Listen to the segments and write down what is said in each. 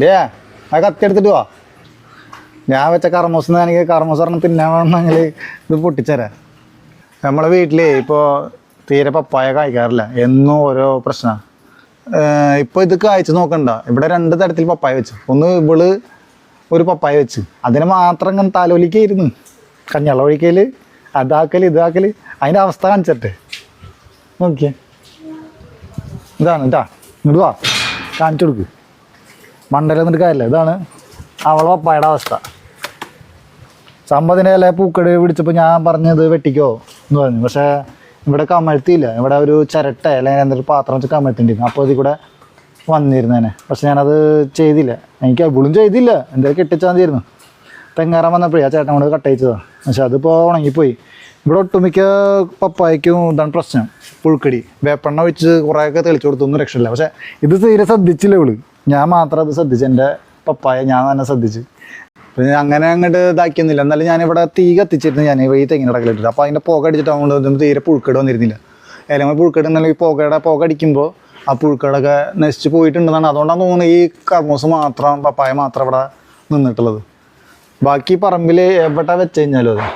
Day ആ കത്തി എടുത്തിട്ട് വാ. ഞാൻ വെച്ച കർമ്മൂസ് എനിക്ക് കർമ്മൂസ് പറഞ്ഞ് തിന്നാണെങ്കിൽ ഇത് പൊട്ടിച്ചരാ. നമ്മളെ വീട്ടിൽ ഇപ്പോൾ തീരെ പപ്പായ കായ്ക്കാറില്ല, എന്നും ഓരോ പ്രശ്നമാണ്. ഇപ്പോൾ ഇത് കായ്ച്ച് നോക്കണ്ട. ഇവിടെ 2 തരത്തിൽ പപ്പായ വെച്ച്. ഒന്ന് ഇവള് ഒരു പപ്പായ വെച്ച്, അതിനെ മാത്രം ഇങ്ങനെ തലോലിക്കായിരുന്നു. കഞ്ഞള ഒഴിക്കൽ, അതാക്കൽ, ഇതാക്കൽ. അതിൻ്റെ അവസ്ഥ കാണിച്ചിട്ടെ നോക്കിയേ. ഇതാണ് കേട്ടാ, ഇങ്ങോട്ട് വാ, കാണിച്ചു കൊടുക്ക്. മണ്ടല എന്നിട്ട് കാര്യമില്ല. ഇതാണ് അവളെ പപ്പായുടെ അവസ്ഥ. സമ്പതിൻ്റെ ഇല പൂക്കട് പിടിച്ചപ്പോൾ ഞാൻ പറഞ്ഞത് വെട്ടിക്കോ എന്ന് പറഞ്ഞു. പക്ഷേ ഇവിടെ കമഴ്ത്തിയില്ല. ഇവിടെ ഒരു ചിരട്ട അല്ലെങ്കിൽ എന്തൊരു പാത്രം വെച്ച് കമഴ്ത്തിണ്ടിരുന്നു. അപ്പോൾ ഇതിൽ കൂടെ വന്നിരുന്നേനെ. പക്ഷെ ഞാനത് ചെയ്തില്ല. എനിക്ക് അവളും ചെയ്തില്ല. എന്തായാലും കെട്ടിച്ചാൽ മതിയായിരുന്നു. തെങ്ങാറാൻ വന്നപ്പോഴേ ആ ചേട്ടൻ കൊണ്ട് കട്ടയിച്ചതാണ്. പക്ഷെ അതിപ്പോൾ ഉണങ്ങിപ്പോയി. ഇവിടെ ഒട്ടുമിക്ക പപ്പായക്കും ഇതാണ് പ്രശ്നം, പുഴുക്കടി. വേപ്പെണ്ണ വെച്ച് കുറേയൊക്കെ തെളിച്ചു കൊടുത്തൊന്നും രക്ഷയില്ല. പക്ഷേ ഇത് തീരെ ശ്രദ്ധിച്ചില്ല ഇവള്. ഞാൻ മാത്രം അത് ശ്രദ്ധിച്ചു. എൻ്റെ പപ്പായ ഞാൻ തന്നെ ശ്രദ്ധിച്ച്. പിന്നെ അങ്ങനെ അങ്ങോട്ട് ഇതാക്കിയൊന്നുമില്ല. എന്നാലും ഞാനിവിടെ തീ കത്തിച്ചിരുന്നു. ഞാൻ ഈ തെങ്ങിൻ്റെ ഇടക്കിലിട്ടിട്ട്. അപ്പോൾ അതിൻ്റെ പുക അടിച്ചിട്ട് അതുകൊണ്ട് തീരെ പുഴുക്കേട് വന്നിരുന്നില്ല. ഏലങ്ങൾ പുഴുക്കേട് എന്നാൽ ഈ പുക അടിക്കുമ്പോൾ ആ പുഴുക്കേടൊക്കെ നശിച്ച് പോയിട്ടുണ്ടെന്നാണ്. അതുകൊണ്ടാണ് തോന്നുന്നത് ഈ കർമ്മൂസ് മാത്രം, പപ്പായ മാത്രം ഇവിടെ നിന്നിട്ടുള്ളത്. ബാക്കി പറമ്പിൽ എവിടെ വെച്ച് കഴിഞ്ഞാലും അതെ,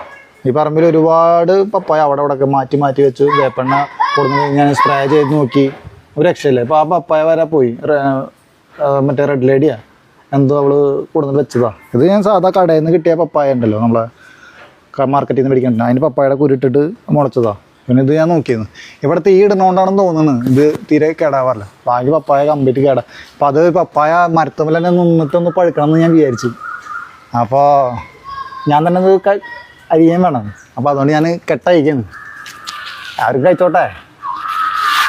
ഈ പറമ്പിൽ ഒരുപാട് പപ്പായ അവിടെ ഇവിടെയൊക്കെ മാറ്റി മാറ്റി വെച്ചു. വേപ്പെണ്ണ കൊടുന്ന് ഞാൻ സ്പ്രേ ചെയ്ത് നോക്കി, ഒരു രക്ഷയില്ല. ഇപ്പോൾ ആ പപ്പായ വരെ പോയി. മറ്റേ റെഡ് ലേഡിയാ എന്തോ അവള് കൊടുന്ന് വെച്ചതാണ്. ഇത് ഞാൻ സാധാ കടയിൽ നിന്ന് കിട്ടിയ പപ്പായ ഉണ്ടല്ലോ, നമ്മളെ മാർക്കറ്റിൽ നിന്ന് മേടിക്കണ്ട, അതിന് പപ്പായയുടെ കുരുട്ടിട്ട് മുളച്ചതാണ്. പിന്നെ ഇത് ഞാൻ നോക്കിയിരുന്നു. ഇവിടെ തീ ഇടുന്നതുകൊണ്ടാണെന്ന് തോന്നുന്നത് ഇത് തീരെ കേടാവാറില്ല. ബാക്കി പപ്പായ കംപ്ലീറ്റ് കേടാ. അപ്പം അത് പപ്പായ മരത്തുമ്പിൽ തന്നെ നിന്നിട്ടൊന്ന് പഴുക്കണം എന്ന് ഞാൻ വിചാരിച്ചു. അപ്പോൾ ഞാൻ തന്നെ അത് അരിയാൻ വേണം. അപ്പോൾ അതുകൊണ്ട് ഞാൻ കെട്ടയക്കുന്നു. ആരും കഴിച്ചോട്ടെ,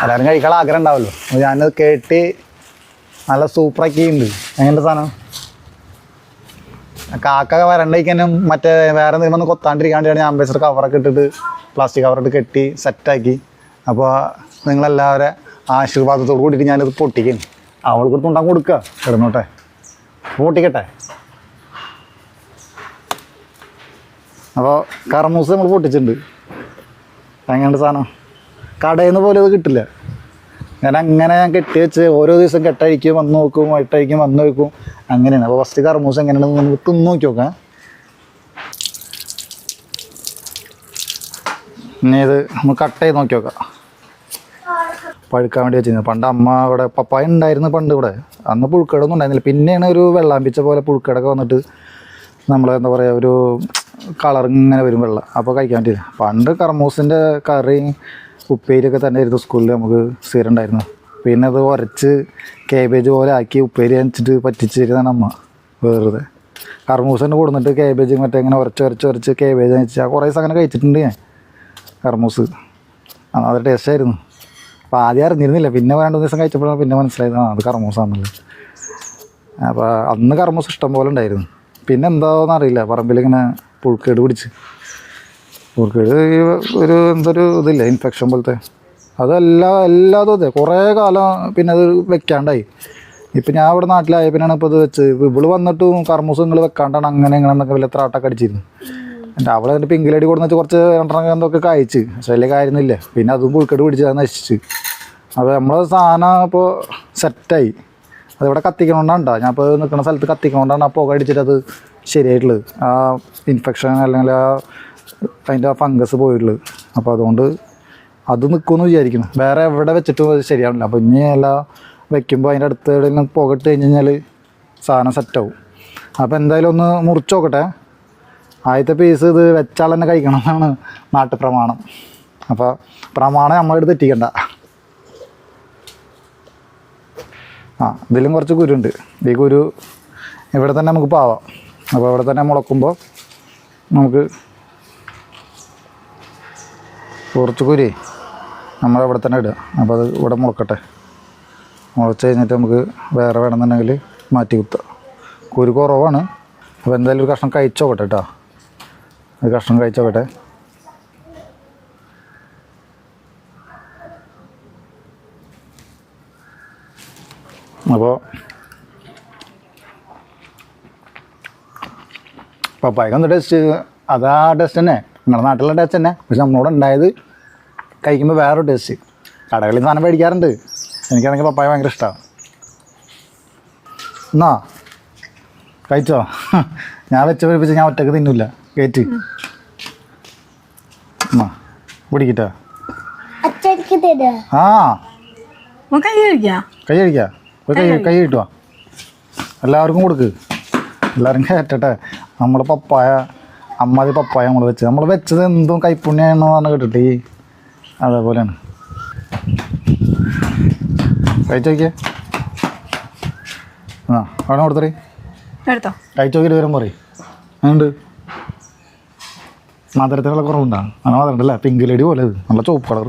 എല്ലാവരും കഴിക്കാനുള്ള ആഗ്രഹം ഉണ്ടാവുമല്ലോ. ഞാനത് കേട്ടി നല്ല സൂപ്പറാക്കിയിട്ടുണ്ട്. എങ്ങനത്തെ സാധനം കാക്ക വരണ്ടേക്കാനും മറ്റേ വേറെ എന്തെങ്കിലും കൊത്താണ്ടിരിക്കാണ്ടാണ് ഞാൻ ആംബേസർ കവറൊക്കെ ഇട്ടിട്ട് പ്ലാസ്റ്റിക് കവറിട്ട് കെട്ടി സെറ്റാക്കി. അപ്പോൾ നിങ്ങളെല്ലാവരും ആശീർവാദത്തോട് കൂടിയിട്ട് ഞാനിത് പൊട്ടിക്കുന്നു. അവൾക്ക് തുണ്ടാൻ കൊടുക്കുക, കിടന്നോട്ടെ, പൊട്ടിക്കട്ടെ. അപ്പോൾ കർമ്മൂസ് നമ്മൾ പൊട്ടിച്ചിട്ടുണ്ട്. എങ്ങനെയുണ്ട് സാധനം? കടയിൽ നിന്ന് പോലെ ഇത് കിട്ടില്ല. ഞാൻ കെട്ടി വെച്ച് ഓരോ ദിവസം കെട്ടഴിക്കും, വന്ന് നോക്കും, വട്ടഴിക്കും, വന്ന് നോക്കും, അങ്ങനെയാണ്. അപ്പോൾ ഫസ്റ്റ് കർമ്മൂസ് എങ്ങനെയാണെന്ന് നമുക്ക് തിന്ന് നോക്കി നോക്കാം. ഇനി ഇത് നമ്മൾ കട്ട് ചെയ്ത് നോക്കി നോക്കാം. പഴുക്കാൻ വേണ്ടി വെച്ചിരുന്നു. പണ്ട് അമ്മ ഇവിടെ പപ്പായ ഉണ്ടായിരുന്നു പണ്ട് ഇവിടെ. അന്ന് പുഴുക്കേടൊന്നും ഉണ്ടായിരുന്നില്ല. പിന്നെയാണ് ഒരു വെള്ളാമ്പിച്ച പോലെ പുഴുക്കേടൊക്കെ വന്നിട്ട് നമ്മൾ എന്താ പറയുക, ഒരു കളർ ഇങ്ങനെ വരും വെള്ളം. അപ്പോൾ കഴിക്കാൻ പറ്റില്ല. പണ്ട് കർമ്മൂസിൻ്റെ കറി ഉപ്പേരിയൊക്കെ തന്നെ ആയിരുന്നു സ്കൂളിൽ നമുക്ക് സ്ഥിരം ഉണ്ടായിരുന്നു. പിന്നെ അത് ഉരച്ച് കേബേജ് പോലെ ആക്കി ഉപ്പേരി അനിച്ചിട്ട് പറ്റിച്ചിരുന്നാണ് അമ്മ വെറുതെ. കർമ്മൂസ് തന്നെ കൊടുത്തിട്ട് കേബേജ് മറ്റേ ഇങ്ങനെ ഉരച്ച് കേബേജ് അനിച്ച് കുറേ ദിവസം അങ്ങനെ കഴിച്ചിട്ടുണ്ട് ഞാൻ കർമ്മൂസ്. അത് ടേസ്റ്റായിരുന്നു. അപ്പോൾ ആദ്യം അറിഞ്ഞിരുന്നില്ല. പിന്നെ 2 ദിവസം കഴിച്ചപ്പോഴാണ് പിന്നെ മനസ്സിലായത് അത് കർമ്മൂസാണെന്നുള്ളത്. അപ്പോൾ അന്ന് കർമ്മൂസ് ഇഷ്ടം പോലെ ഉണ്ടായിരുന്നു. പിന്നെ എന്താണെന്ന് അറിയില്ല, പറമ്പിലിങ്ങനെ പുഴുക്കേട് പിടിച്ച് പുഴുക്കേട് ഒരു എന്തൊരു ഇതില്ല, ഇൻഫെക്ഷൻ പോലത്തെ. എല്ലാതും അതെ. കുറേ കാലം പിന്നെ അത് വെക്കാണ്ടായി. ഇപ്പം ഞാൻ ഇവിടെ നാട്ടിലായ പിന്നെയാണ് ഇപ്പോൾ ഇത് വെച്ച്. ഇവള് വന്നിട്ടും കർമ്മൂസ് നിങ്ങൾ വെക്കാണ്ടാണ് അങ്ങനെ എന്നൊക്കെ വലിയ ത്രാട്ടൊക്കെ അടിച്ചിരുന്നു. എൻ്റെ അവളെ എൻ്റെ പിങ്കിലടി കൊടുന്ന് വെച്ച് കുറച്ച് 2 എന്തൊക്കെ കഴിച്ച്. പക്ഷേ വലിയ കാര്യമൊന്നുമില്ല. പിന്നെ അതും പുഴുക്കേട് പിടിച്ച് അത് നശിച്ച്. അപ്പോൾ നമ്മളെ സാധനം ഇപ്പോൾ സെറ്റായി. അതിവിടെ കത്തിക്കണോണ്ടാണ് ഞാൻ ഇപ്പോൾ നിൽക്കുന്ന സ്ഥലത്ത് കത്തിക്കണോണ്ടാണ് ആ പുക അടിച്ചിട്ട് അത് ശരിയായിട്ടുള്ളത്. ആ ഇൻഫെക്ഷൻ അല്ലെങ്കിൽ അതിൻ്റെ ആ ഫംഗസ് പോയിട്ടുള്ളത്. അപ്പോൾ അതുകൊണ്ട് അത് നിൽക്കുമെന്ന് വിചാരിക്കുന്നു. വേറെ എവിടെ വെച്ചിട്ടും അത് ശരിയാവില്ല. അപ്പോൾ ഇനി എല്ലാം വെക്കുമ്പോൾ അതിൻ്റെ അടുത്ത് എവിടെയെങ്കിലും പുകട്ട് കഴിഞ്ഞ് കഴിഞ്ഞാൽ സാധനം സെറ്റാവും. അപ്പോൾ എന്തായാലും ഒന്ന് മുറിച്ച് നോക്കട്ടെ. ആദ്യത്തെ പീസ് ഇത് വെച്ചാൽ തന്നെ കഴിക്കണം എന്നാണ് നാട്ടുപ്രമാണം. അപ്പോൾ പ്രമാണം നമ്മളെടുത്ത് തെറ്റിക്കണ്ട. ഇതിലും കുറച്ച് കുരുണ്ട്. ഈ കുരു ഇവിടെ തന്നെ നമുക്ക് പാവാം. അപ്പോൾ ഇവിടെ തന്നെ മുളക്കുമ്പോൾ നമുക്ക് കുറച്ച് കുരി നമ്മളിവിടെ തന്നെ ഇടുക. അപ്പോൾ അത് ഇവിടെ മുളക്കട്ടെ. മുളച്ച് കഴിഞ്ഞിട്ട് നമുക്ക് വേറെ വേണമെന്നുണ്ടെങ്കിൽ മാറ്റി കുത്തുക. കുരു കുറവാണ്. അപ്പോൾ എന്തായാലും ഒരു കഷ്ണം കഴിച്ചോക്കട്ടെ കേട്ടോ. ഒരു കഷ്ണം കഴിച്ചോക്കട്ടെ. അപ്പോൾ പപ്പായക്ക് ഒന്ന് ടേസ്റ്റ് അതാ ടേസ്റ്റ് തന്നെ, നിങ്ങളുടെ നാട്ടിലുള്ള ടേസ്റ്റ് തന്നെ. പക്ഷെ നമ്മളോട് ഉണ്ടായത് കഴിക്കുമ്പോൾ വേറൊരു ടേസ്റ്റ്. കടകളിൽ സാധനം മേടിക്കാറുണ്ട്. എനിക്കാണെങ്കിൽ പപ്പായ ഭയങ്കര ഇഷ്ടമാണ്. എന്നാ കഴിച്ചോ? ഞാൻ വെച്ച് പിടിപ്പിച്ച് ഞാൻ ഒറ്റക്ക് തിന്നില്ല. കയറ്റ് പിടിക്കട്ടാ. ആ കൈ കഴിക്കാം. കൈ കഴിക്കാം. കൈ കിട്ടുക. എല്ലാവർക്കും കൊടുക്ക്. എല്ലാവരും കയറ്റട്ടെ. നമ്മുടെ പപ്പായ അമ്മാതി പപ്പായ നമ്മൾ വെച്ചത് എന്തും കൈപ്പുണ്യാണെന്ന് പറഞ്ഞ് കേട്ടിട്ട് അതേപോലെയാണ്. കഴിച്ചു നോക്കിയേ. ആ അവിടെ കൊടുത്തറി എടുത്തോ. കഴിച്ചു നോക്കിയിട്ട് വരും പറയും. അതുകൊണ്ട് മധുരത്തിനുള്ള കുറവുണ്ടാ? നല്ല മധുരം ഉണ്ടല്ലേ? പിങ്ക് ലഡി പോലെ ഇത് നല്ല ചുവപ്പ് കളർ.